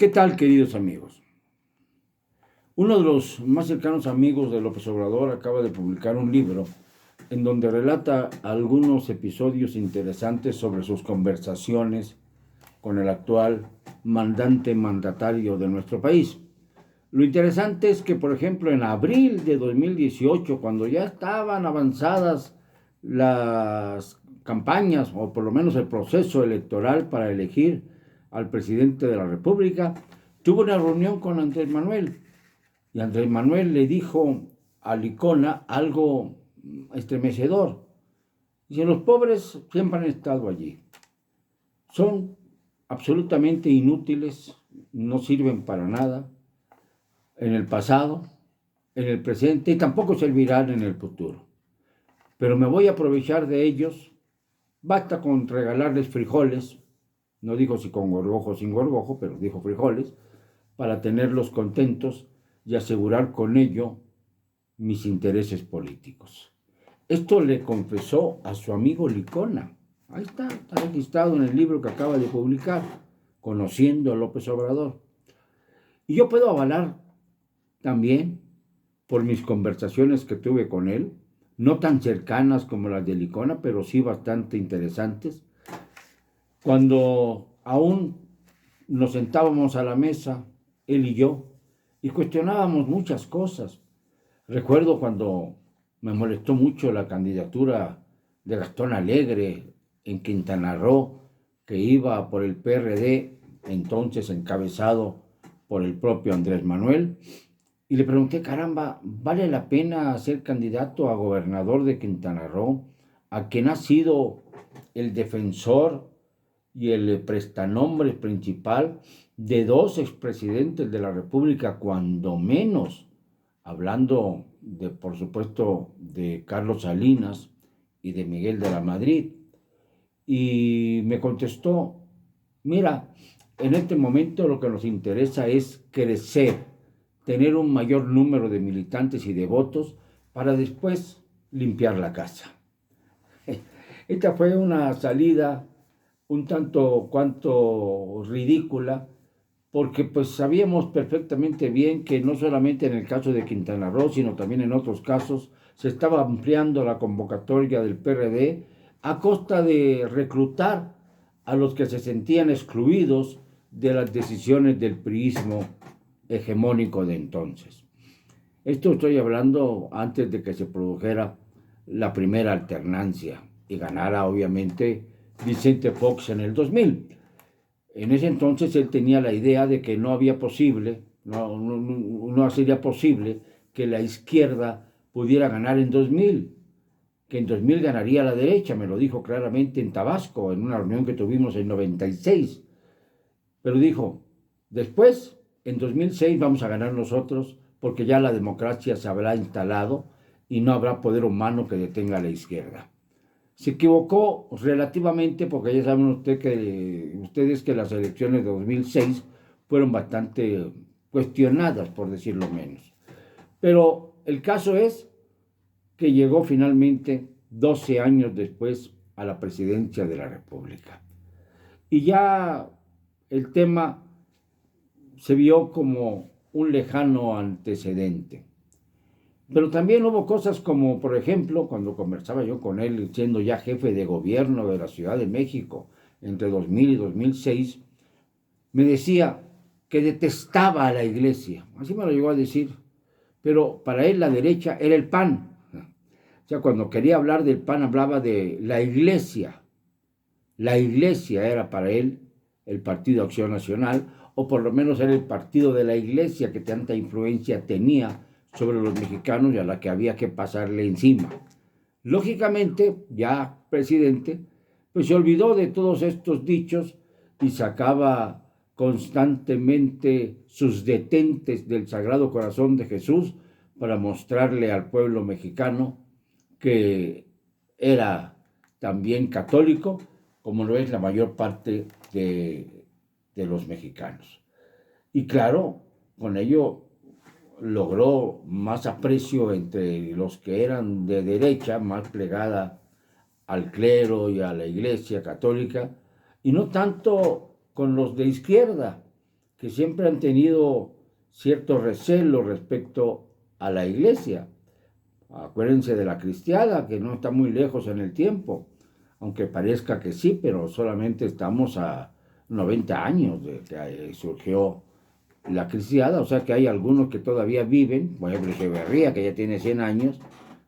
¿Qué tal, queridos amigos? Uno de los más cercanos amigos de López Obrador acaba de publicar un libro en donde relata algunos episodios interesantes sobre sus conversaciones con el actual mandatario de nuestro país. Lo interesante es que, por ejemplo, en abril de 2018, cuando ya estaban avanzadas las campañas, o por lo menos el proceso electoral para elegir al presidente de la República, tuvo una reunión con Andrés Manuel. Y Andrés Manuel le dijo a Licona algo estremecedor. Dice, los pobres siempre han estado allí. Son absolutamente inútiles, no sirven para nada en el pasado, en el presente y tampoco servirán en el futuro. Pero me voy a aprovechar de ellos. Basta con regalarles frijoles, no dijo si con gorgojo o sin gorgojo, pero dijo frijoles, para tenerlos contentos y asegurar con ello mis intereses políticos. Esto le confesó a su amigo Licona. Ahí está registrado en el libro que acaba de publicar, Conociendo a López Obrador. Y yo puedo avalar también, por mis conversaciones que tuve con él, no tan cercanas como las de Licona, pero sí bastante interesantes, cuando aún nos sentábamos a la mesa, él y yo, y cuestionábamos muchas cosas. Recuerdo cuando me molestó mucho la candidatura de Gastón Alegre en Quintana Roo, que iba por el PRD, entonces encabezado por el propio Andrés Manuel, y le pregunté, caramba, ¿vale la pena ser candidato a gobernador de Quintana Roo, a quien ha sido el defensor y el prestanombre principal de dos expresidentes de la República, cuando menos, hablando de, por supuesto, de Carlos Salinas y de Miguel de la Madrid? Y me contestó, mira, en este momento lo que nos interesa es crecer, tener un mayor número de militantes y de votos para después limpiar la casa. Esta fue una salida un tanto cuanto ridícula, porque pues sabíamos perfectamente bien que no solamente en el caso de Quintana Roo, sino también en otros casos, se estaba ampliando la convocatoria del PRD a costa de reclutar a los que se sentían excluidos de las decisiones del priismo hegemónico de entonces. Esto estoy hablando antes de que se produjera la primera alternancia y ganara obviamente Vicente Fox en el 2000. En ese entonces él tenía la idea de que no sería posible que la izquierda pudiera ganar en 2000, que en 2000 ganaría la derecha, me lo dijo claramente en Tabasco, en una reunión que tuvimos en 96. Pero dijo, después, en 2006 vamos a ganar nosotros, porque ya la democracia se habrá instalado y no habrá poder humano que detenga a la izquierda. Se equivocó relativamente, porque ya saben ustedes que las elecciones de 2006 fueron bastante cuestionadas, por decirlo menos. Pero el caso es que llegó finalmente 12 años después a la presidencia de la República. Y ya el tema se vio como un lejano antecedente. Pero también hubo cosas como, por ejemplo, cuando conversaba yo con él, siendo ya jefe de gobierno de la Ciudad de México entre 2000 y 2006, me decía que detestaba a la iglesia. Así me lo llegó a decir. Pero para él la derecha era el PAN. O sea, cuando quería hablar del PAN hablaba de la iglesia. La iglesia era para él el Partido Acción Nacional, o por lo menos era el partido de la iglesia que tanta influencia tenía sobre los mexicanos y a la que había que pasarle encima. Lógicamente, ya presidente, pues se olvidó de todos estos dichos y sacaba constantemente sus detentes del Sagrado Corazón de Jesús para mostrarle al pueblo mexicano que era también católico, como lo es la mayor parte de los mexicanos. Y claro, con ello logró más aprecio entre los que eran de derecha, más plegada al clero y a la iglesia católica, y no tanto con los de izquierda, que siempre han tenido cierto recelo respecto a la iglesia. Acuérdense de la cristiada, que no está muy lejos en el tiempo, aunque parezca que sí, pero solamente estamos a 90 años de que surgió la cristiada, o sea que hay algunos que todavía viven, por ejemplo Echeverría, que ya tiene 100 años,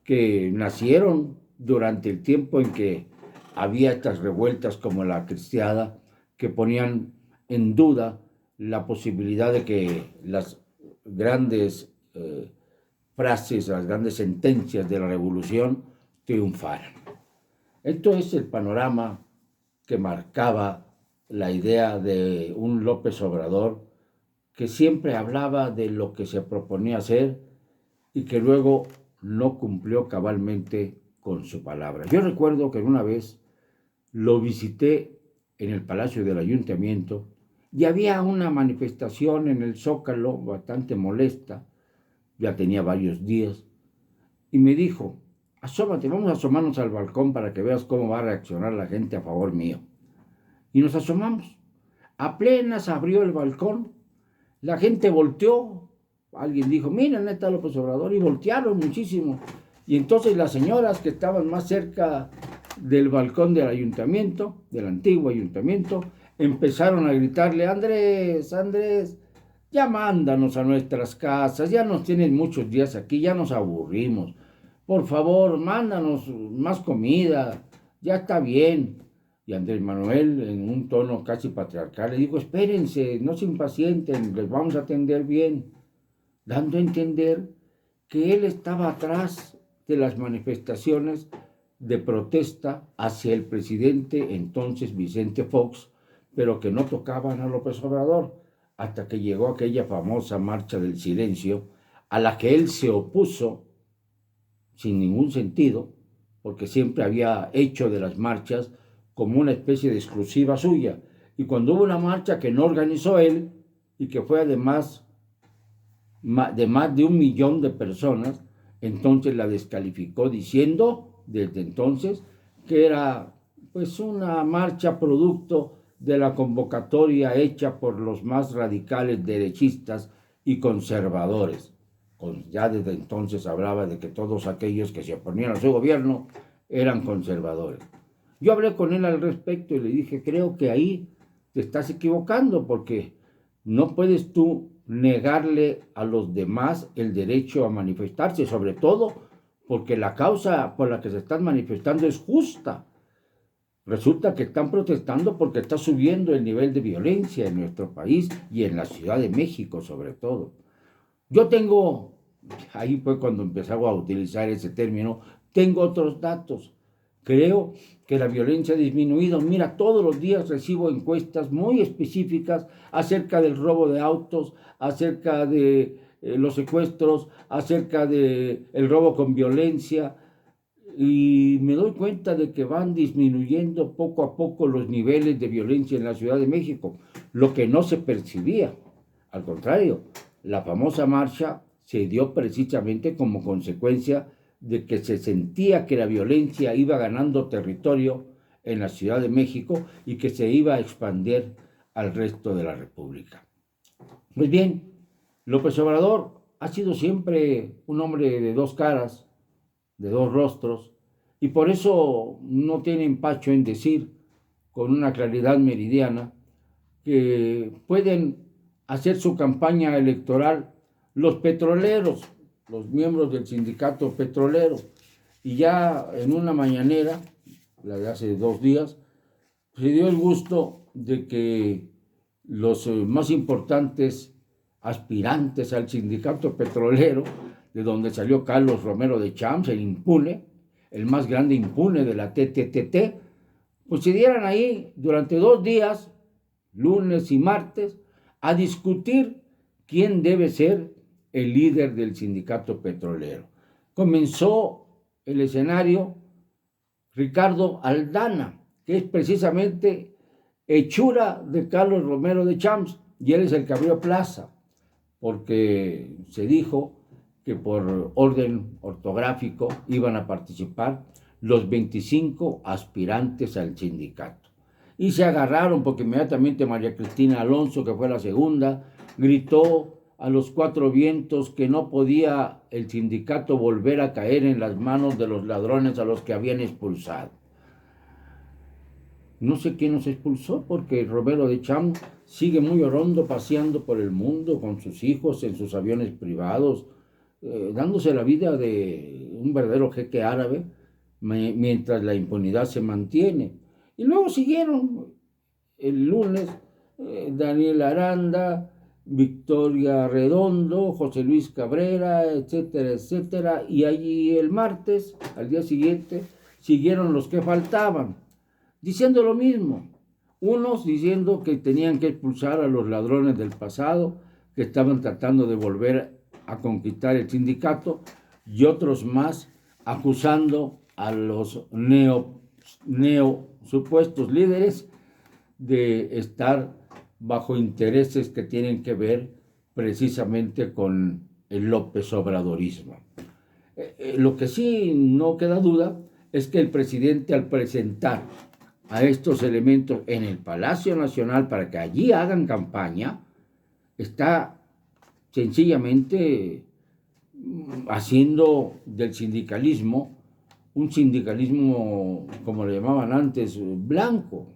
que nacieron durante el tiempo en que había estas revueltas como la cristiada, que ponían en duda la posibilidad de que las grandes frases, las grandes sentencias de la revolución triunfaran. Esto es el panorama que marcaba la idea de un López Obrador que siempre hablaba de lo que se proponía hacer y que luego no cumplió cabalmente con su palabra. Yo recuerdo que una vez lo visité en el Palacio del Ayuntamiento y había una manifestación en el Zócalo bastante molesta, ya tenía varios días, y me dijo, asómate, vamos a asomarnos al balcón para que veas cómo va a reaccionar la gente a favor mío. Y nos asomamos. Apenas abrió el balcón, la gente volteó, alguien dijo, miren, ahí está López Obrador, y voltearon muchísimo. Y entonces las señoras que estaban más cerca del balcón del ayuntamiento, del antiguo ayuntamiento, empezaron a gritarle, Andrés, Andrés, ya mándanos a nuestras casas, ya nos tienen muchos días aquí, ya nos aburrimos. Por favor, mándanos más comida, ya está bien. Y Andrés Manuel, en un tono casi patriarcal, le dijo, espérense, no se impacienten, les vamos a atender bien, dando a entender que él estaba atrás de las manifestaciones de protesta hacia el presidente entonces Vicente Fox, pero que no tocaban a López Obrador, hasta que llegó aquella famosa marcha del silencio, a la que él se opuso sin ningún sentido, porque siempre había hecho de las marchas como una especie de exclusiva suya. Y cuando hubo una marcha que no organizó él, y que fue además de más de 1 millón de personas, entonces la descalificó diciendo, desde entonces, que era pues una marcha producto de la convocatoria hecha por los más radicales derechistas y conservadores. Ya desde entonces hablaba de que todos aquellos que se oponían a su gobierno eran conservadores. Yo hablé con él al respecto y le dije, creo que ahí te estás equivocando porque no puedes tú negarle a los demás el derecho a manifestarse, sobre todo porque la causa por la que se están manifestando es justa. Resulta que están protestando porque está subiendo el nivel de violencia en nuestro país y en la Ciudad de México sobre todo. Yo tengo, ahí fue cuando empezaba a utilizar ese término, tengo otros datos. Creo que la violencia ha disminuido. Mira, todos los días recibo encuestas muy específicas acerca del robo de autos, acerca de los secuestros, acerca del robo con violencia, y me doy cuenta de que van disminuyendo poco a poco los niveles de violencia en la Ciudad de México, lo que no se percibía. Al contrario, la famosa marcha se dio precisamente como consecuencia de que se sentía que la violencia iba ganando territorio en la Ciudad de México y que se iba a expandir al resto de la República. Pues bien, López Obrador ha sido siempre un hombre de dos caras, de dos rostros, y por eso no tiene empacho en decir con una claridad meridiana que pueden hacer su campaña electoral los petroleros, los miembros del sindicato petrolero. Y ya en una mañanera, la de hace 2 días, se dio el gusto de que los más importantes aspirantes al sindicato petrolero, de donde salió Carlos Romero de Champs, el impune, el más grande impune de la TTTT, pues se dieran ahí durante 2 días, lunes y martes, a discutir quién debe ser el líder del sindicato petrolero. Comenzó el escenario Ricardo Aldana, que es precisamente hechura de Carlos Romero de Champs, y él es el que abrió plaza, porque se dijo que por orden ortográfico iban a participar los 25 aspirantes al sindicato. y se agarraron porque inmediatamente María Cristina Alonso, que fue la segunda, gritó a los cuatro vientos que no podía el sindicato volver a caer en las manos de los ladrones a los que habían expulsado. No sé quién nos expulsó porque Romero de Champs sigue muy orondo paseando por el mundo con sus hijos en sus aviones privados, dándose la vida de un verdadero jeque árabe mientras la impunidad se mantiene. Y luego siguieron el lunes Daniel Aranda, Victoria Redondo, José Luis Cabrera, etcétera, etcétera. Y allí el martes, al día siguiente, siguieron los que faltaban, diciendo lo mismo. Unos diciendo que tenían que expulsar a los ladrones del pasado, que estaban tratando de volver a conquistar el sindicato, y otros más acusando a los supuestos líderes de estar bajo intereses que tienen que ver precisamente con el López Obradorismo. Lo que sí no queda duda es que el presidente, al presentar a estos elementos en el Palacio Nacional para que allí hagan campaña, está sencillamente haciendo del sindicalismo un sindicalismo, como le llamaban antes, blanco,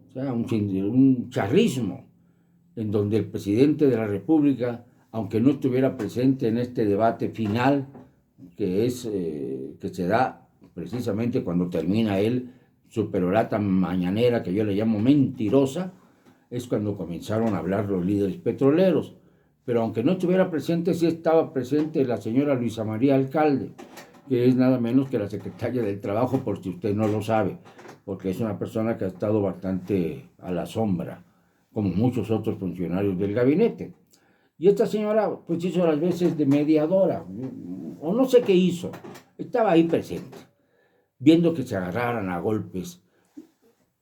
o sea, un charrismo, en donde el presidente de la República, aunque no estuviera presente en este debate final, que se da precisamente cuando termina él su perorata mañanera, que yo le llamo mentirosa, es cuando comenzaron a hablar los líderes petroleros. Pero aunque no estuviera presente, sí estaba presente la señora Luisa María Alcalde, que es nada menos que la secretaria del Trabajo, por si usted no lo sabe, porque es una persona que ha estado bastante a la sombra, como muchos otros funcionarios del gabinete. Y esta señora pues hizo las veces de mediadora, o no sé qué hizo, estaba ahí presente, viendo que se agarraran a golpes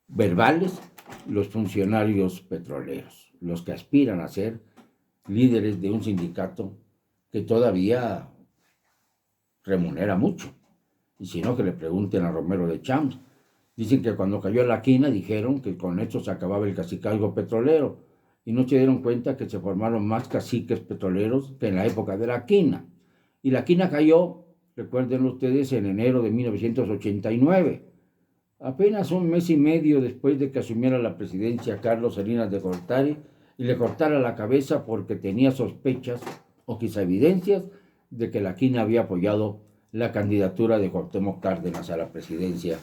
verbales los funcionarios petroleros, los que aspiran a ser líderes de un sindicato que todavía remunera mucho. Y si no, que le pregunten a Romero de Champs. Dicen que cuando cayó la quina dijeron que con esto se acababa el cacicazgo petrolero y no se dieron cuenta que se formaron más caciques petroleros que en la época de la quina. Y la quina cayó, recuerden ustedes, en enero de 1989, apenas un mes y medio después de que asumiera la presidencia Carlos Salinas de Gortari y le cortara la cabeza porque tenía sospechas o quizá evidencias de que la quina había apoyado la candidatura de Cuauhtémoc Cárdenas a la presidencia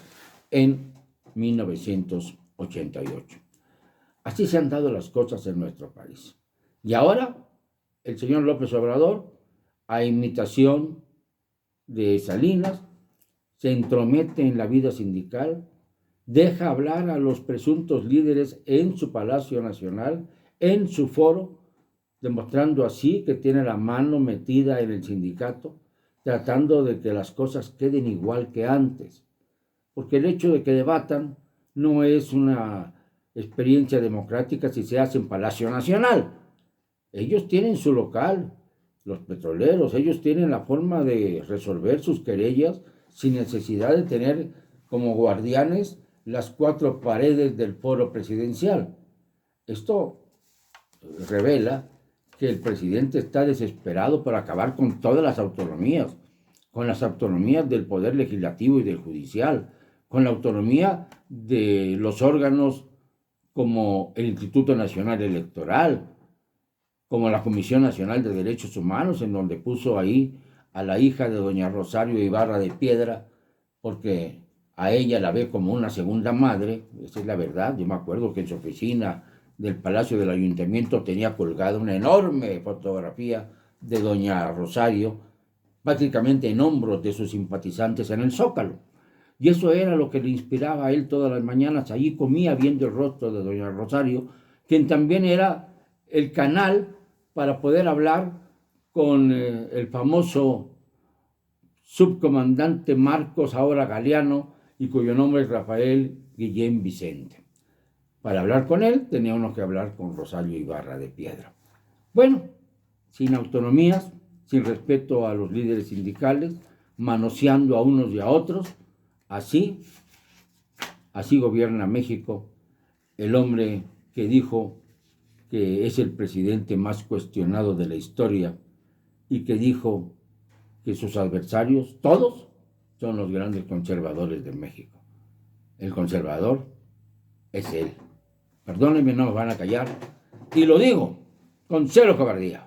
en 1988. Así se han dado las cosas en nuestro país. Y ahora el señor López Obrador, a imitación de Salinas, se entromete en la vida sindical, deja hablar a los presuntos líderes en su Palacio Nacional, en su foro, demostrando así que tiene la mano metida en el sindicato, tratando de que las cosas queden igual que antes. Porque el hecho de que debatan no es una experiencia democrática si se hace en Palacio Nacional. Ellos tienen su local, los petroleros, ellos tienen la forma de resolver sus querellas sin necesidad de tener como guardianes las cuatro paredes del foro presidencial. Esto revela que el presidente está desesperado por acabar con todas las autonomías, con las autonomías del Poder Legislativo y del Judicial, con la autonomía de los órganos como el Instituto Nacional Electoral, como la Comisión Nacional de Derechos Humanos, en donde puso ahí a la hija de doña Rosario Ibarra de Piedra, porque a ella la ve como una segunda madre. Esa es la verdad. Yo me acuerdo que en su oficina del Palacio del Ayuntamiento tenía colgada una enorme fotografía de doña Rosario, prácticamente en hombros de sus simpatizantes en el Zócalo. Y eso era lo que le inspiraba a él todas las mañanas. Allí comía viendo el rostro de doña Rosario, quien también era el canal para poder hablar con el famoso subcomandante Marcos, ahora Galeano, y cuyo nombre es Rafael Guillén Vicente. Para hablar con él tenía uno que hablar con Rosario Ibarra de Piedra. Bueno, sin autonomías, sin respeto a los líderes sindicales, manoseando a unos y a otros, así gobierna México el hombre que dijo que es el presidente más cuestionado de la historia y que dijo que sus adversarios, todos, son los grandes conservadores de México. El conservador es él. Perdónenme, no me van a callar. Y lo digo con cero cobardía.